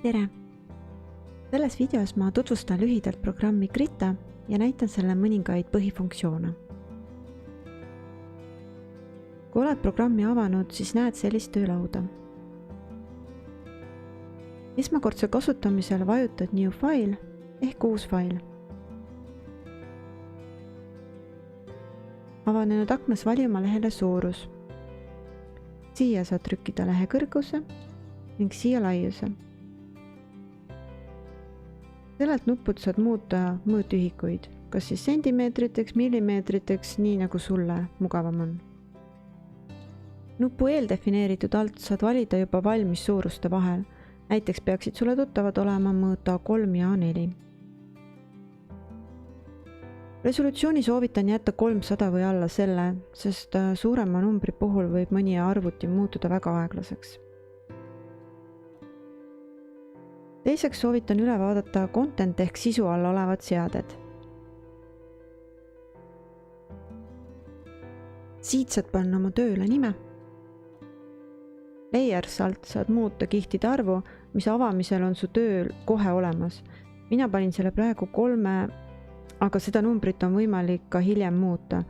tere! Selles videos ma tutvustan lühidalt programmi Krita ja näitan selle mõningaid põhifunktsioone. Kui oled programmi avanud, siis näed sellist töölauda. Esmakordse kasutamisel vajutad New File ehk uus fail. Avanenud aknas vali oma lehele suurus. Siia saad trükkida lehe kõrguse ning siia laiuse. Sellelt nupult saad muuta mõõtühikuid, kas siis sentimeetriteks, millimeetriteks, nii nagu sulle mugavam on. Nupu eeldefineeritud alt saad valida juba valmis suuruste vahel. Näiteks peaksid sulle tuttavad olema mõõt A3 ja A4. Resolutsiooni soovitan jätta 300 või alla selle, sest suurema numbri puhul võib mõni arvuti muutuda väga aeglaseks. Teiseks soovitan üle vaadata content ehk sisu all olevad seaded. Siit saad panna oma tööle nime. Layers alt saad muuta kihtide arvu, mis avamisel on su tööl kohe olemas. Mina panin selle praegu 3, aga seda numbrit on võimalik ka hiljem muuta.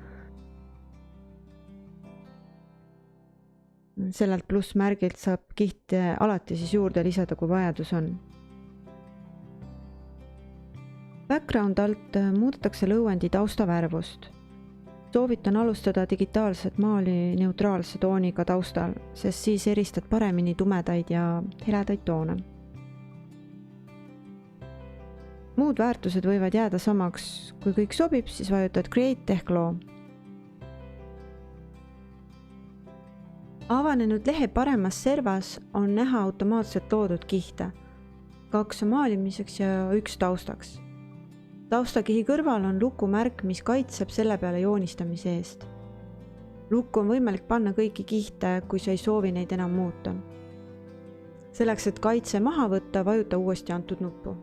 Sellelt plussmärgilt saab kihte alati siis juurde lisada, kui vajadus on. Background alt muudetakse lõuendi tausta värvust. Soovitan alustada digitaalset maali neutraalse tooniga taustal, sest siis eristad paremini tumedaid ja heledaid toone. Muud väärtused võivad jääda samaks. Kui kõik sobib, siis vajutad Create ehk loo. Avanenud lehe paremas servas on näha automaatselt loodud kihte. 2 maalimiseks ja 1 taustaks. Taustakihi kõrval on lukumärk, mis kaitseb selle peale joonistamise eest. Lukku on võimalik panna kõiki kihte, kui sa ei soovi neid enam muuta. Selleks, et kaitse maha võtta, vajuta uuesti antud nuppu.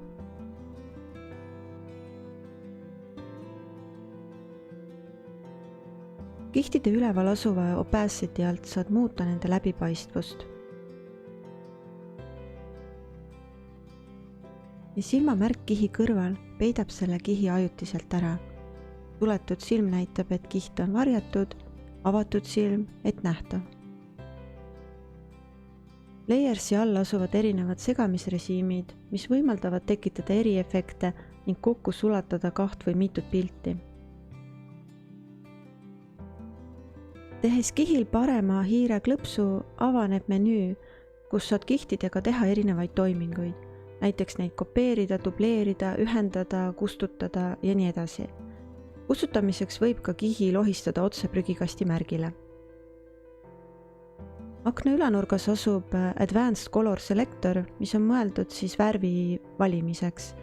Kihtide üleval asuva opacity alt saad muuta nende läbipaistvust. Ja silmamärk kihi kõrval peidab selle kihi ajutiselt ära. Suletud silm näitab, et kiht on varjatud, avatud silm, et nähtav. Layersi all asuvad erinevad segamisrežiimid, mis võimaldavad tekitada eriefekte ning kokku sulatada 2 või mitut pilti. Tehes kihil parema hiire klõpsu avaneb menüü, kus saad kihtidega teha erinevaid toiminguid. Näiteks neid kopeerida, dubleerida, ühendada, kustutada ja nii edasi. Kustutamiseks võib ka kihi lohistada otse prügikasti märgile. Akna ülanurgas asub Advanced Color Selector, mis on mõeldud siis värvi valimiseks.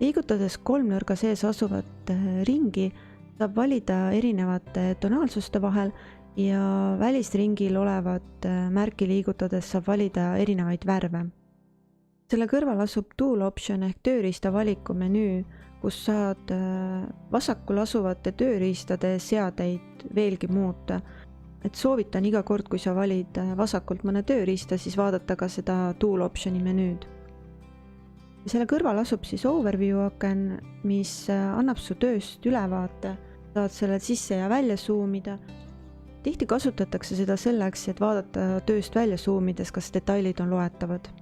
Liigutades 3 nurga sees asuvat ringi, saab valida erinevate tonaalsuste vahel ja välisringil olevat märki liigutades saab valida erinevaid värve. Selle kõrval asub Tool Option ehk tööriista valiku menüü, kus saad vasakul asuvate tööriistade seadeid veelgi muuta. Et soovitan iga kord, kui sa valid vasakult mõne tööriista, siis vaadata ka seda Tool Optioni menüüd. Selle kõrval asub siis Overview aken, mis annab su tööst ülevaate. Saad selle sisse ja välja zoomida. Tihti kasutatakse seda selleks, et vaadata tööst välja zoomides, kas detailid on loetavad.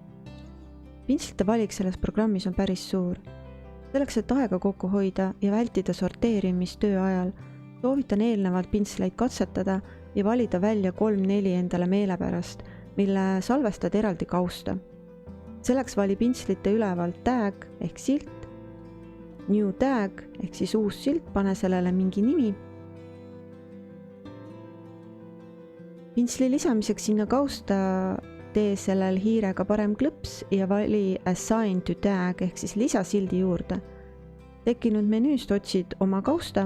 Pintslite valik selles programmis on päris suur. Selleks, et aega kokku hoida ja vältida sorteerimist töö ajal, soovitan eelnevalt pintsleid katsetada ja valida välja 3-4 endale meelepärast, mille salvestad eraldi kausta. Selleks vali pintslite ülevalt tag ehk silt, new tag ehk siis uus silt, pane sellele mingi nimi. Pintsli lisamiseks sinna kausta tee sellel hiirega parem klõps ja vali Assign to tag ehk siis lisa sildi juurde. Tekkinud menüüst otsid oma kausta.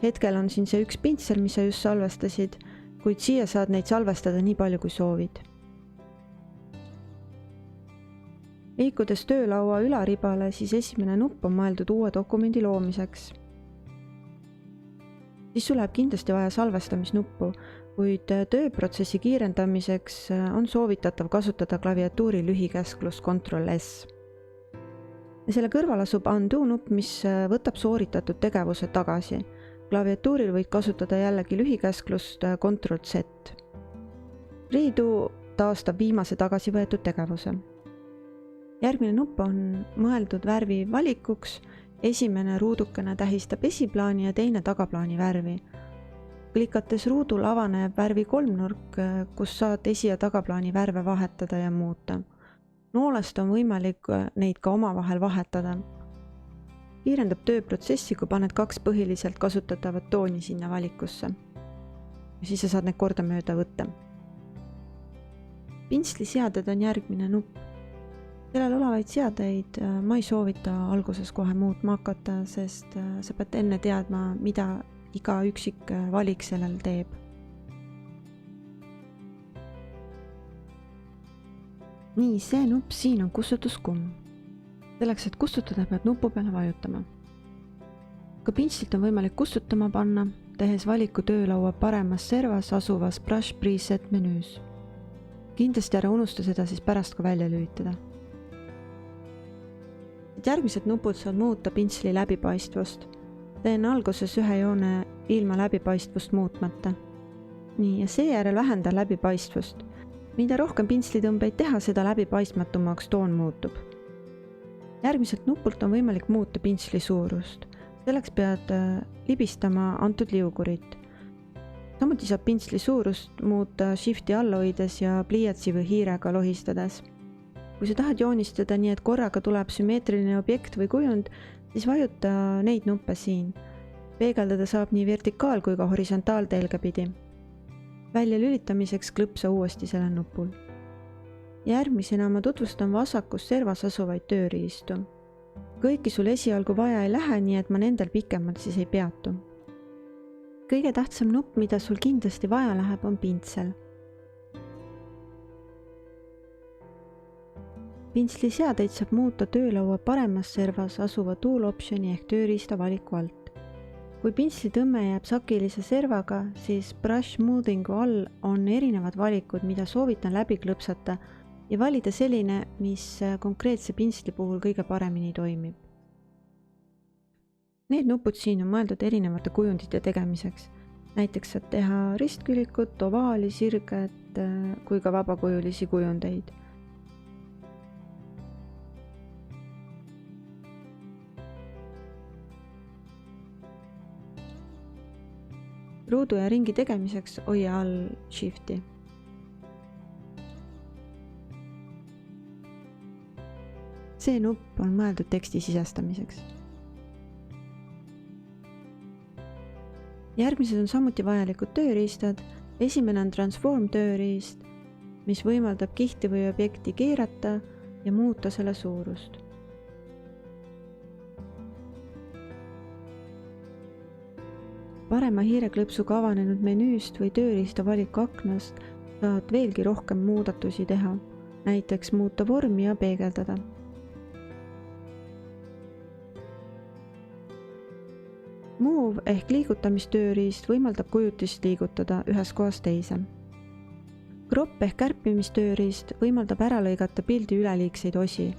Hetkel on siin see 1 pintsel, mis sa just salvestasid, kuid siia saad neid salvestada nii palju, kui soovid. Liikudes töölaua ülaribale, siis esimene nupp on mõeldud uue dokumendi loomiseks. Siis sul läheb kindlasti vaja salvestamisnuppu. kuid tööprotsessi kiirendamiseks on soovitatav kasutada klaviatuuri lühikäsklust Ctrl+S. Ja selle kõrval asub undo nupp, mis võtab sooritatud tegevuse tagasi. Klaviatuuril võid kasutada jällegi lühikäsklust Ctrl+Z. Redo taastab viimase tagasi võetud tegevuse. Järgmine nupp on mõeldud värvi valikuks. Esimene ruudukene tähistab esiplaani ja teine tagaplaani värvi. Klikates ruudul avaneb värvi kolmnurk, kus saad esi- ja tagaplaani värve vahetada ja muuta. Noolest on võimalik neid ka omavahel vahetada. Kiirendab tööprotsessi, kui paned 2 põhiliselt kasutatavat tooni sinna valikusse. Siis sa saad need kordamööda võtta. Pintsliseaded on järgmine nupp. Sellel olevaid seadeid ma ei soovita alguses kohe muutma hakata, sest sa pead enne teadma, mida iga üksik valik sellel teeb. Nii, see nupp siin on kustutuskumm. Selleks, et kustutada, pead nupu peale vajutama. Ka pintslit on võimalik kustutama panna, tehes valiku töölaua paremas servas asuvas Brush Preset menüüs. Kindlasti ära unusta seda siis pärast ka välja lülitada. Järgmised nupud saad muuta pintsli läbipaistvust. Teen alguses ühe joone ilma läbipaistvust muutmata. Nii, ja seejärel vähenda läbipaistvust. Mida rohkem pintslitõmbeid teha, seda läbipaistmatumaks toon muutub. Järgmiselt nupult on võimalik muuta pintsli suurust. Selleks pead libistama antud liugurit. Samuti saab pintsli suurust muuta shifti all hoides ja pliiatsi või hiirega lohistades. Kui sa tahad joonistada nii, et korraga tuleb sümmeetriline objekt või kujund, siis vajuta neid nuppe siin. Peegeldada saab nii vertikaal- kui ka horisontaaltelge pidi. Välja lülitamiseks klõpsa uuesti selle nupul. Järgmisena ma tutvustan vasakus servas asuvaid tööriistu. Kõiki sul esialgu vaja ei lähe, nii et ma nendel pikemalt siis ei peatu. Kõige tähtsam nupp, mida sul kindlasti vaja läheb, on pintsel. Pintsliseadeid saab muuta töölaua paremas servas asuva tool optioni ehk tööriista valiku alt. Kui pintslitõmme jääb sakilise servaga, siis brush smoothing'u all on erinevad valikud, mida soovitan läbi klõpsata ja valida selline, mis konkreetse pintsli puhul kõige paremini toimib. Need nupud siin on mõeldud erinevate kujundite tegemiseks. Näiteks saad teha ristkülikut, ovaali, sirget kui ka vabakujulisi kujundeid. Ruudu ja ringi tegemiseks hoia all shifti. See nupp on mõeldud teksti sisestamiseks. Järgmised on samuti vajalikud tööriistad. Esimene on Transform tööriist, mis võimaldab kihti või objekti keerata ja muuta selle suurust. Parema hiireklõpsuga avanenud menüüst või tööriista valiku aknast saad veelgi rohkem muudatusi teha, näiteks muuta vormi ja peegeldada. Move ehk liigutamistööriist võimaldab kujutist liigutada ühest kohast teise. Crop ehk kärpimistööriist võimaldab ära lõigata pildi üleliigseid osi.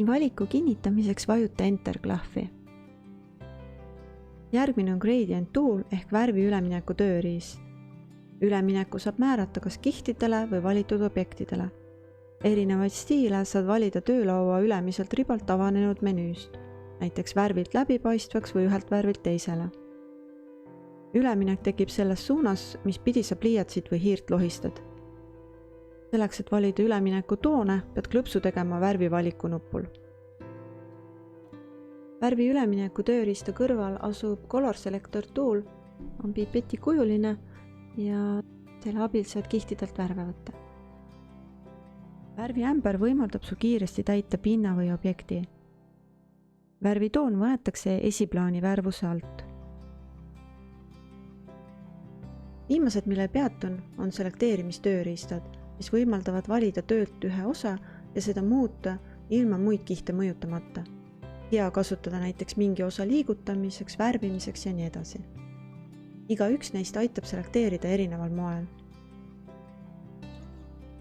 Valiku kinnitamiseks vajuta Enter klahvi. Järgmine on Gradient Tool ehk värvi ülemineku tööriist. Ülemineku saab määrata kas kihtidele või valitud objektidele. Erinevaid stiile saad valida töölaua ülemiselt ribalt avanenud menüüst, näiteks värvilt läbipaistvaks või ühelt värvilt teisele. Üleminek tekib selles suunas, mis pidi sa pliiatsit või hiirt lohistad. Selleks, et valida ülemineku toone, pead klõpsu tegema värvivaliku nupul. Värvi ülemineku tööriista kõrval asub Color Selector Tool, on pipeti kujuline ja selle abil saad kihtidelt värve võtta. Värviämber võimaldab sul kiiresti täita pinna või objekti. Värvitoon võetakse esiplaani värvuse alt. Viimased, mille peatun, on selekteerimistööriistad, mis võimaldavad valida töölt ühe osa ja seda muuta ilma muid kihte mõjutamata. hea kasutada näiteks mingi osa liigutamiseks, värvimiseks ja nii edasi. Igaüks neist aitab selekteerida erineval moel.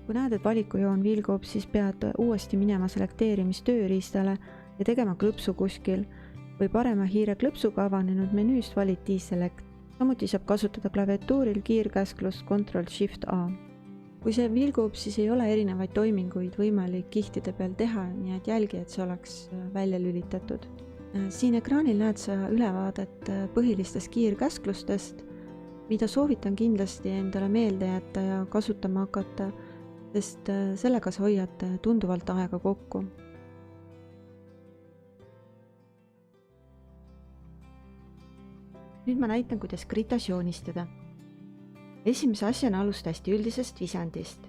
Kui näed, et valikujoon vilgub, siis pead uuesti minema selekteerimistööriistale ja tegema klõpsu kuskil või parema hiire klõpsuga avanenud menüüst valid deselect. Samuti saab kasutada klaviatuuril kiirkäsklust Ctrl-Shift-A. Kui see vilgub, siis ei ole erinevaid toiminguid võimalik kihtide peal teha, nii et jälgi, et see oleks välja lülitatud. Siin ekraanil näed sa ülevaadet põhilistest kiirkäsklustest, mida soovitan kindlasti endale meelde jätta ja kasutama hakata, sest sellega sa hoiad tunduvalt aega kokku. Nüüd ma näitan, kuidas Kritas joonistada. Esimese asjana alusta hästi üldisest visandist.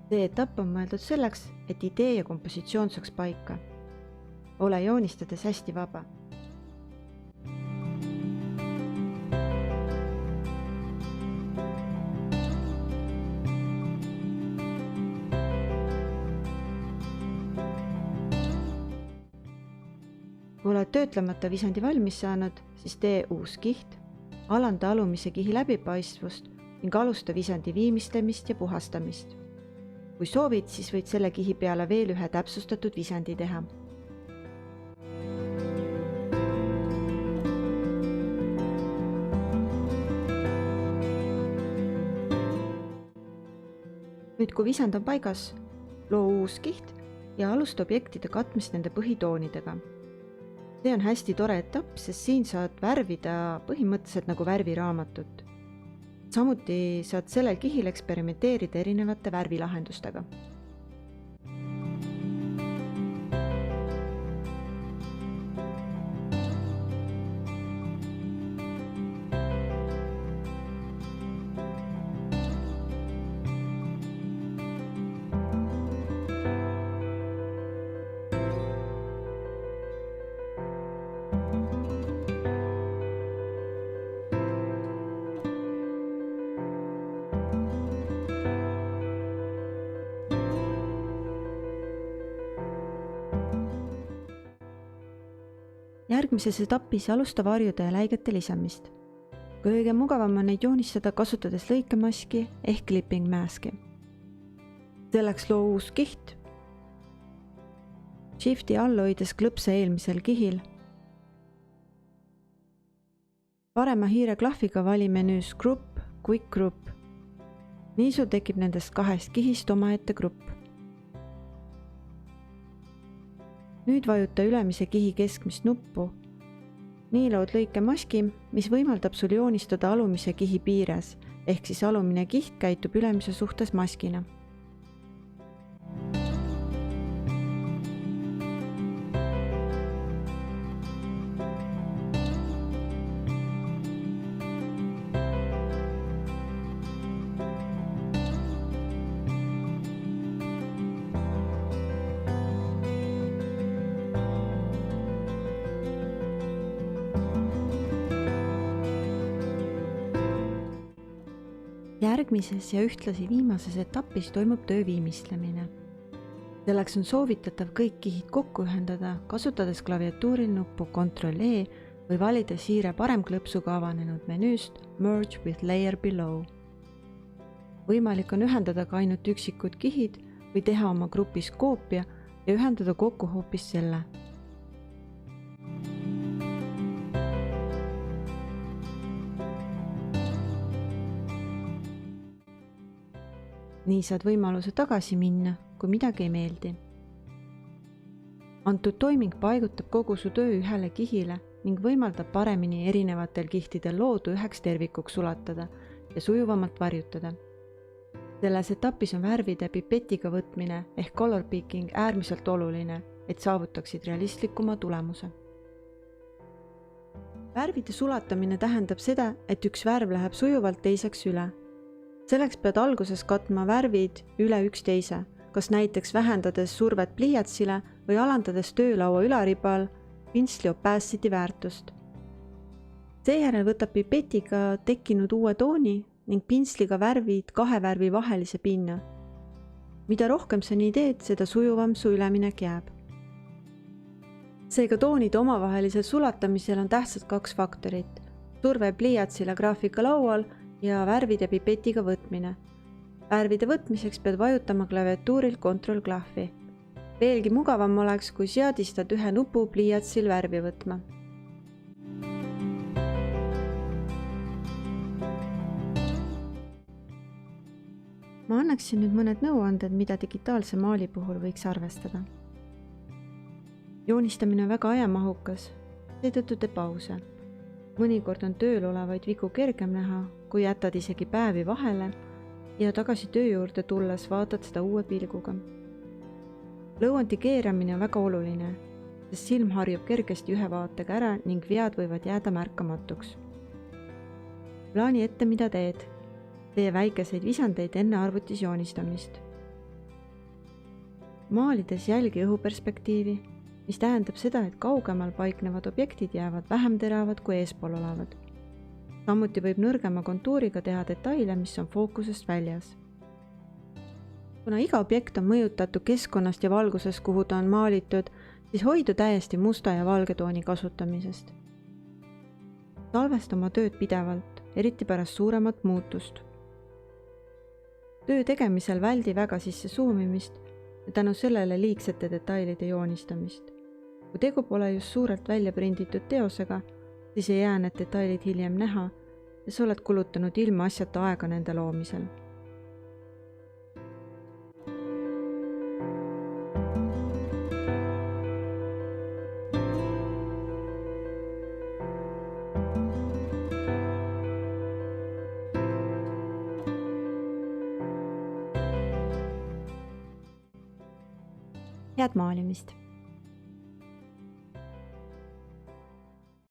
See etapp on mõeldud selleks, et idee ja kompositsioon saaks paika. Ole joonistades hästi vaba. Kui oled töötlemata visandi valmis saanud, siis tee uus kiht, alanda alumise kihi läbipaistvust ning alusta visandi viimistlemist ja puhastamist. Kui soovid, siis võid selle kihi peale veel ühe täpsustatud visandi teha. Nüüd, kui visand on paigas, loo uus kiht ja alusta objektide katmist nende põhitoonidega. See on hästi tore etapp, sest siin saad värvida põhimõtteliselt nagu värviraamatut. Samuti saad sellel kihil eksperimenteerida erinevate värvilahendustega. Järgmises etapis alusta varjude ja läigete lisamist. Kõige mugavam on neid joonistada kasutades lõikemaski ehk clipping maski. Selleks loo uus kiht. Shifti all hoides klõpse eelmisel kihil. Parema hiire klahviga vali menüüs Group, Quick Group. Nii sul tekib nendest kahest kihist omaette grupp. Nüüd vajuta ülemise kihi keskmist nuppu. Nii lood lõikemaski, mis võimaldab sul joonistada alumise kihi piires, ehk siis alumine kiht käitub ülemise suhtes maskina. Järgmises ja ühtlasi viimases etapis toimub töö viimistlemine. Selleks on soovitatav kõik kihid kokku ühendada, kasutades klaviatuuril nuppu Ctrl-E või valides hiire parem klõpsuga avanenud menüüst Merge with Layer Below. Võimalik on ühendada ka ainult üksikud kihid või teha oma grupis koopia ja ühendada kokku hoopis selle. Nii saad võimaluse tagasi minna, kui midagi ei meeldi. Antud toiming paigutab kogu su töö ühele kihile ning võimaldab paremini erinevatel kihtidel loodu üheks tervikuks sulatada ja sujuvamalt varjutada. Selles etapis on värvide pipetiga võtmine ehk color picking äärmiselt oluline, et saavutaksid realistlikuma tulemuse. Värvide sulatamine tähendab seda, et üks värv läheb sujuvalt teiseks üle. Selleks pead alguses katma värvid üle üksteise, kas näiteks vähendades survet pliiatsile või alandades töölaua ülaribal pintsli opacity väärtust. Seejärel võtab pipetiga tekkinud uue tooni ning pintsliga värvid kahe värvi vahelise pinna. Mida rohkem sa nii teed, seda sujuvam su üleminek jääb. seega toonide omavahelisel sulatamisel on tähtsad 2 faktorit: surve pliiatsile graafikalaual ja värvide pipetiga võtmine. Värvide võtmiseks pead vajutama klaviatuuril kontrollklahvi. Veelgi mugavam oleks, kui seadistad ühe nupu pliiatsil värvi võtma. Ma annaksin nüüd mõned nõuanded, mida digitaalse maali puhul võiks arvestada. Joonistamine on väga ajamahukas, seetõttu tee pause. Mõnikord on tööl olevaid vigu kergem näha, kui jätad isegi päevi vahele ja tagasi töö juurde tulles vaatad seda uue pilguga. Lõuandi keeramine on väga oluline, sest silm harjub kergesti ühe vaatega ära ning vead võivad jääda märkamatuks. Plaani ette, mida teed. Tee väikeseid visandeid enne arvutis joonistamist. Maalides jälgi õhuperspektiivi, mis tähendab seda, et kaugemal paiknevad objektid jäävad vähem teravad kui eespool olevad. Samuti võib nõrgema kontuuriga teha detaile, mis on fookusest väljas. Kuna iga objekt on mõjutatud keskkonnast ja valgusest, kuhu ta on maalitud, siis hoidu täiesti musta ja valge tooni kasutamisest. Salvesta oma tööd pidevalt, eriti pärast suuremat muutust. Töö tegemisel väldi väga sisse suumimist ja tänu sellele liigsete detailide joonistamist. Kui tegu pole just suurelt välja prinditud teosega, siis ei jää need detailid hiljem näha ja sa oled kulutanud ilma asjata aega nende loomisel. Head maalimist!